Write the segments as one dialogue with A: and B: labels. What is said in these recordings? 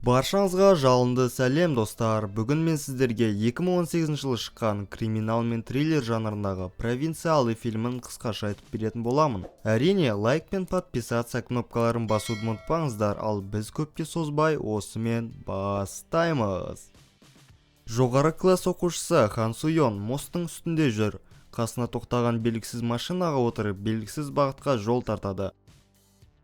A: Баршаңызға жалынды сәлем достар. Бүгін мен сіздерге 2018 жылы шыққан криминал мен триллер жанрындағы провинциалы фильмін қысқаша айтып беретін боламын. Әрине, лайк пен подписаться кнопкаларын басуды ұмытпаңыздар, ал біз көпке созбай осымен бастаймыз. Жоғары класс оқушысы Хан Суйон мосттың үстінде жүр. Қасына тоқтаған белгісіз машинаға отырып, белгісіз бағытқа жол тартады.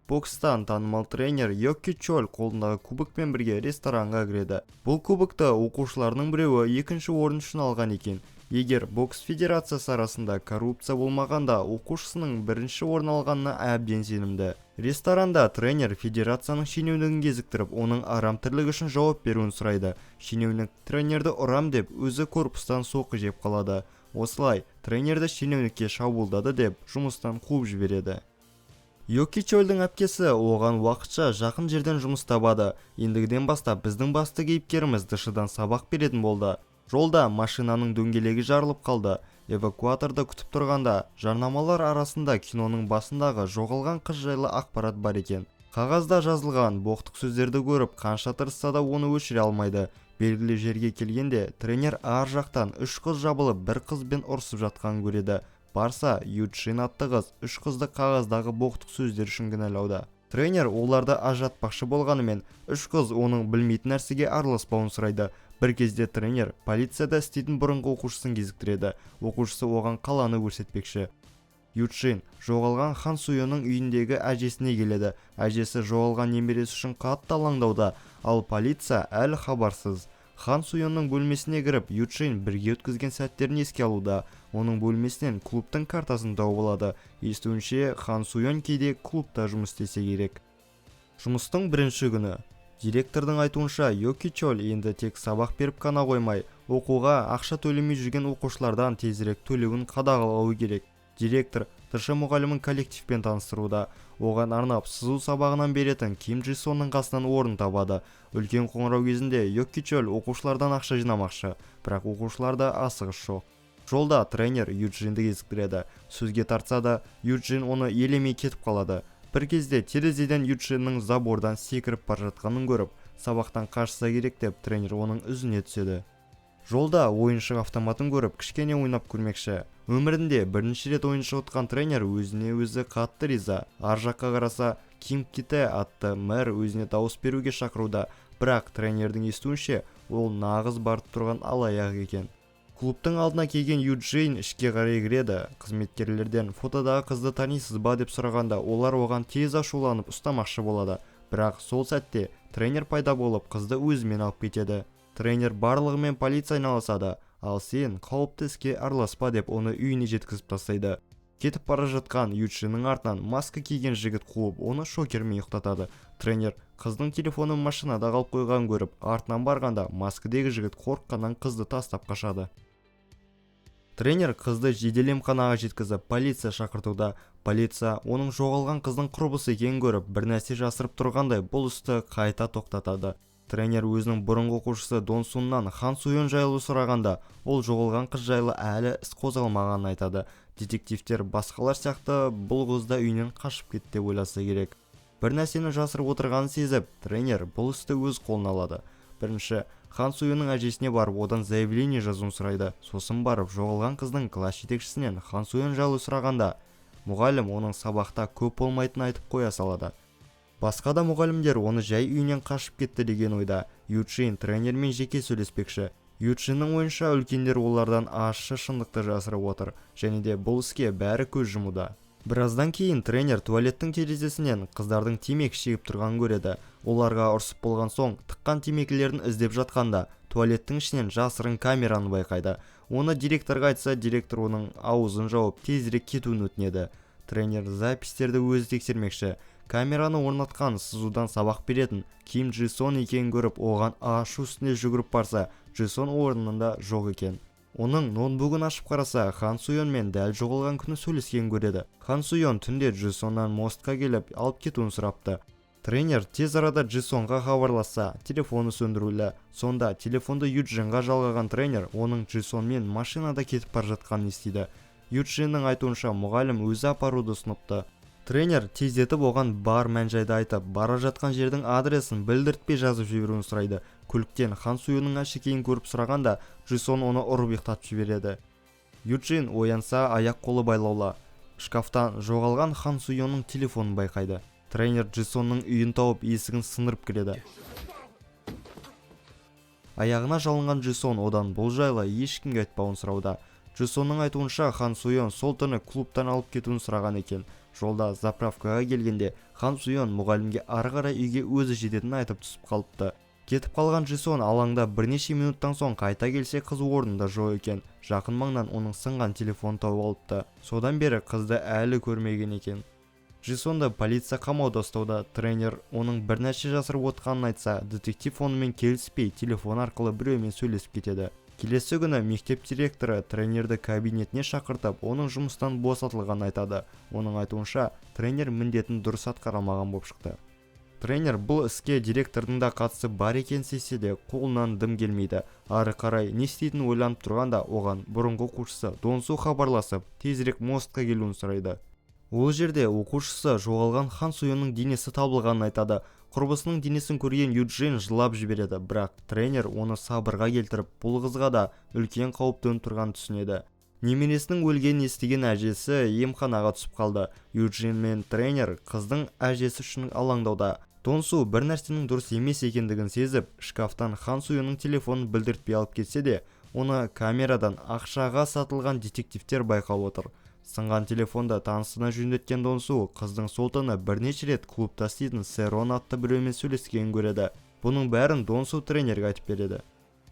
A: Бокстан танымал тренер Йоки Чоль қолындағы кубокпен бірге ресторанға кіреді. Бұл кубокты оқушыларының біреуі екінші орын үшін алған екен. Егер бокс федерациясы арасында коррупция болмағанда, оқушысының бірінші орын алғанына әбден сенімді. Ресторанда тренер федерацияның шенеунігін кезіктіріп, оның арам тірлігі үшін жауап беруін сұрайды. Шенеунік тренерді ұрам деп, өзі корпустан соққы жеп қалады. Осылай, тренерді шенеунікке шабуылдады деп, жұмыстан қуып жібереді. Йоки Чольдің әпкесі оған уақытша жақын жерден жұмыс табады. Ендігіден бастап біздің басты кейіпкеріміз дышыдан сабақ беретін болды. Жолда машинаның дөңгелегі жарылып қалды. Эвакуаторда күтіп тұрғанда, жарнамалар арасында киноның басындағы жоғалған қыз жайлы ақпарат бар екен. Қағазда жазылған боқтық сөздерді көріп, қанша тырысса да оны өшіре алмайды. Белгілі жерге келгенде, тренер ар жақтан 3 қыз жабылып, бір қызбен ұрсып жатқанын көреді. Барса, Юджин атты қыз 3 қызды қағаздағы боқтық сөздер үшін кінәлауда. Тренер оларды ажыратпақшы болғанымен, 3 қыз оның білмейтін нәрсеге араласпауын сұрайды. Бір кезде тренер полицияда істейтін бұрынғы оқушысын кезіктіреді. Оқушысы оған қаланы көрсетпекші. Юджин жоғалған Хан Суйонның үйіндегі әжесіне келеді. Әжесі жоғалған немересі үшін қатты алаңдауда, ал полиция әлі хабарсыз. Хан Суйонның бөлмесіне кіріп, Юджин бірге өткізген сәттерін еске алуда. Оның бөлмесінен клубтың картасын тауып алады. Естуінше, Хан Суйон кейде клубта жұмыс істесе керек. Жұмыстың бірінші күні. Директордың айтуынша, Йоки Чоль енді тек сабақ беріп қана қоймай, оқуға ақша төлемей жүрген оқушылардан тезірек төлеуін қадағалауы керек. Директор ТШ мұғалімін коллективпен таныстыруда. Оған арнап сызу сабағынан беретін Ким Джи Сонның қасынан орын табады. Үлкен қоңырау кезінде Йоки Чоль оқушылардан ақша жинамақшы, бірақ оқушыларда асығыс жоқ. Жолда тренер Юджинді кезіктіреді. Сөзге тартса да, Юджин оны елемей кетіп қалады. Бір кезде терезеден Юджиннің забордан секіріп бара жатқанын көріп, сабақтан қашса керек деп тренер оның үзіне түседі. Жолда ойыншық автоматын көріп, кішкене ойнап көрмекші. Өмірінде бірінші рет ойыншық ұтқан тренер өзіне өзі қатты риза. Ар жаққа қараса, Ким Ките атты мэр өзіне дауыс беруге шақыруда, бірақ тренердің естуінше, ол нағыз барып тұрған алаяқ екен. Клубтың алдына келген Юджин ішке қарай кіреді. Қызметкерлерден фотодағы қызды танисыз ба деп сұрағанда, олар оған тез ашуланып ұстамақшы болады. Бірақ сол сәтте тренер пайда болып, қызды өзімен алып кетеді. Тренер барлығымен полиция айналысады, ал сен қауіпті іске араласпа деп оны үйіне жеткізіп тастайды. Кетіп бара жатқан Юджиннің артынан маска киген жігіт қуып, оны шокермен ұйықтатады. Тренер қыздың телефонын машинада қалып қойған көріп, артынан барғанда маскадегі жігіт қорыққаннан қызды тастап қашады. Тренер қызды жедел емханаға жеткізіп, полиция шақыртуда. Полиция оның жоғалған қыздың құрбысы екенін көріп, бір нәрсе жасырып тұрғандай бұл істі қайта тоқтатады. Тренер өзінің бұрынғы оқушысы Дон Суннан Хан Суйон жайлы сұрағанда, ол жоғалған қыз жайлы әлі іс қозғалмағанын айтады. Детективтер басқалар сияқты бұл қызды үйінен қашып кетті деп ойласа керек. Бір нәрсені жасырып отырғанын сезіп, тренер бұл істі өз қолына алады. Бірінші, Хан Суйонның әжесіне барып, одан заявление жазуын сұрайды. Сосын барып, жоғалған қыздың класс жетекшісінен Хан Суйон жайлы сұрағанда, мұғалім оның сабақта көп болмайтынын айтып қоя салады. Басқа да мұғалімдер оны жай үйінен қашып кетті деген ойда. Юджин тренермен жеке сөйлеспекші. Юджиннің ойынша үлкендер олардан ащы шындықты жасырып отыр, және де бұл іске бәрі көз жұмуда. Біраздан кейін тренер туалеттің терезесінен қыздардың темекі шегіп тұрғанын көреді. Оларға ұрсып болған соң, тыққан темекілерін іздеп жатқанда, туалеттің ішінен жасырын камераны байқайды. Оны директорға айтса, директор оның аузын жауып, тезірек кетуін өтінеді. Тренер запистерді өзі тексермекші. Камераны орнатқан сызудан сабақ беретін Ким Джи Сон екенін көріп, оған ашу үстіне жүгіріп барса, Джи Сон орнында жоқ екен. Оның ноутбугын ашып қараса, Хан Суйонмен дәл жоғалған күні сөйлескен көреді. Хан Суйон түнде Джи Соннан мостқа келіп, алып кетуін сұрапты. Тренер тез арада Джи Сонға хабарласа, телефоны сөндірулі. Сонда телефонды Юджинға жалғаған тренер оның Джи Сонмен машинада кетіп бара жатқанын естиді. Юджиннің айтуынша мұғалім өзі апаруды ұсыныпты. Тренер тездетіп оған бар мән-жайды айтып, бара жатқан жердің адресін білдіртпей жазып жіберуін сұрайды. Көліктен Хан Суйонның әшекейін көріп сұрағанда, Джисон оны ұрып ұйықтатып жібереді. Юджин оянса аяқ-қолы байлаулы. Шкафтан жоғалған Хан Суйонның телефонын байқайды. Тренер Джисонның үйін тауып, есігін сындырып кіреді. Аяғына жалынған Джисон одан бұл жайлы ешкімге айтпауын сұрауда. Джисонның айтуынша Хан Суйон сол түні клубтан алып кетуін сұраған екен. Жолда заправкаға келгенде Хан Суйон мұғалімге ары қарай үйге өзі жететінін айтып түсіп қалыпты. Кетіп қалған Джисон алаңда бірнеше минуттан соң қайта келсе, қыз орнында жоқ екен. Жақын маңнан оның сынған телефон тауып алыпты. Содан бері қызды әлі көрмеген екен. Джисонды полиция қамауда ұстауда. Тренер оның бір нәрсе жасырып отқанын айтса, детектив онымен келіспей телефон арқылы біреумен сөйлесіп кетеді. Келесі күні мектеп директоры тренерді кабинетіне шақыртып, оның жұмыстан босатылғанын айтады. Оның айтуынша, тренер міндетін дұрыс атқарамаған болып шықты. Тренер бұл іске директордың да қатысы бар екен сесе де, қолынан дым келмейді. Ары қарай не істейтінін ойланып тұрғанда, оған бұрынғы оқушысы Донсу хабарласып, тезірек мостқа келуін сұрайды. Ол жерде оқушысы жоғалған Хан Суйонның денесі табылғанын айтады. Құрбысының денесін көрген Юджин жылап жібереді, бірақ тренер оны сабырға келтіріп, бұл қызға да үлкен қауіп төніп тұрғанын түсінеді. Немересінің өлгенін естіген әжесі емханаға түсіп қалды. Юджин мен тренер қыздың әжесі үшін алаңдауда. Донсу бір нәрсенің дұрыс емес екендігін сезіп, шкафтан Хан Суйонның телефонын білдіртпей алып кетсе де, оны камерадан ақшаға сатылған детективтер байқап отыр. Сынған телефонда танысына жөндеткен Донсу қыздың сол түні бірнеше рет клубта істейтін Серон атты біреумен сөйлескенін көреді. Бұның бәрін Донсу тренерге айтып береді.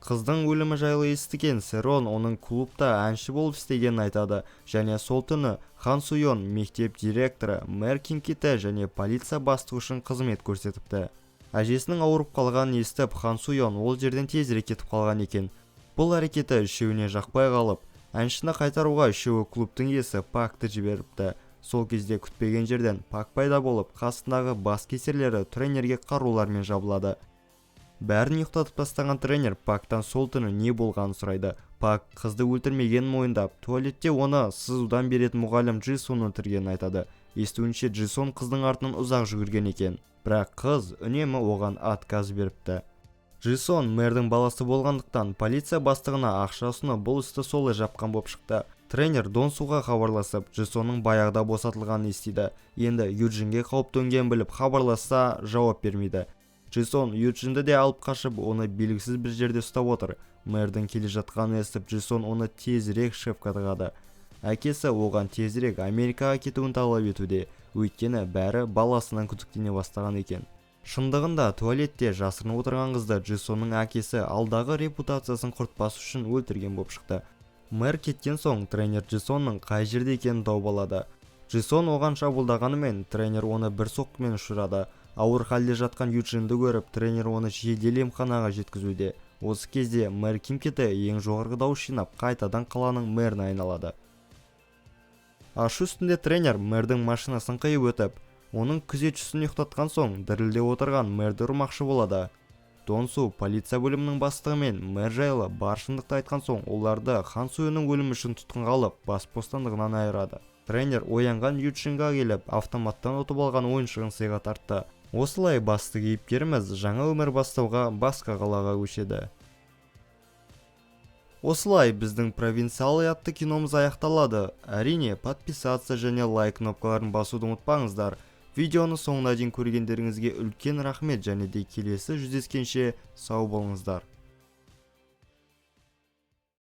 A: Қыздың өлімі жайлы естіген Серон оның клубта әнші болып істегенін айтады, және сол түні Хан Суйон мектеп директоры, мэр Ким Ките және полиция бастығы үшін қызмет көрсетіпті. Әжесінің ауырып қалғанын естіп, Хан Суйон ол жерден тезірек кетіп қалған екен. Бұл әрекеті үшеуіне жақпай қалып, әншіні қайтаруға үшеуі клубтың иесі Пакты жіберіпті. Сол кезде күтпеген жерден Пак пайда болып, қасындағы бас кесерлері тренерге қарулармен жабылады. Бәрін ұйықтатып тастаған тренер Пактан сол түні не болғанын сұрайды. Пак қызды өлтірмегенін мойындап, туалетте оны сызудан беретін мұғалім Джисон өлтіргенін айтады. Естуінше Джисон қыздың артынан ұзақ жүгірген екен, бірақ қыз үнемі оған отказ беріпті. Джисон мэрдің баласы болғандықтан полиция бастығына ақша ұсынып, бұл істі солай жапқан болып шықты. Тренер Донсуға хабарласып, Джисонның баяғыда босатылғанын естиді. Енді Юджинге қауіп төнгенін біліп хабарласса, жауап бермейді. Джисон Юджинді де алып қашып, оны белгісіз бір жерде ұстап отыр. Мэрдің келе жатқанын естіп, Джисон оны тезірек шефқа тығады. Әкесі оған тезірек Америкаға кетуін талап етуде, өйткені бәрі баласынан күдіктене бастаған екен. Шындығында туалетте жасырынып отырған қызды Джисонның әкесі алдағы репутациясын құртпас үшін өлтірген болып шықты. Мэр кеткен соң тренер Джисонның қай жерде екенін тауып алады. Джисон оған шабуылдағанымен тренер оны бір соққымен ұшырады. Ауыр халде жатқан Юджинді көріп, тренер оны жедел емханаға жеткізуде. Осы кезде мэр Ким Ките ең жоғарғы дауыс жинап, қайтадан қаланың мэріне айналады. Ашу үстінде тренер мэрдің машинасын қиып өтіп, оның күзетшісін ұйықтатқан соң дірілдеп отырған мэрді ұрмақшы болады. Донсу полиция бөлімінің бастығы мен мэр жайлы бар шындықты айтқан соң, оларды Хан Суйонның өлімі үшін тұтқынға алып, бас бостандығынан айырады. Тренер оянған Юджинға келіп, автоматтан ұтып алған ойыншығын сыйға тартты. Осылай басты кейіпкеріміз жаңа өмір бастауға басқа қалаға көшеді. Осылай біздің провинциалы атты киномыз аяқталады. Әрине, подписаться және лайк кнопкаларын басуды ұмытпаңыздар. Видеоны соңына дейін көргендеріңізге үлкен рахмет, және де келесі жүздескенше сау болыңыздар.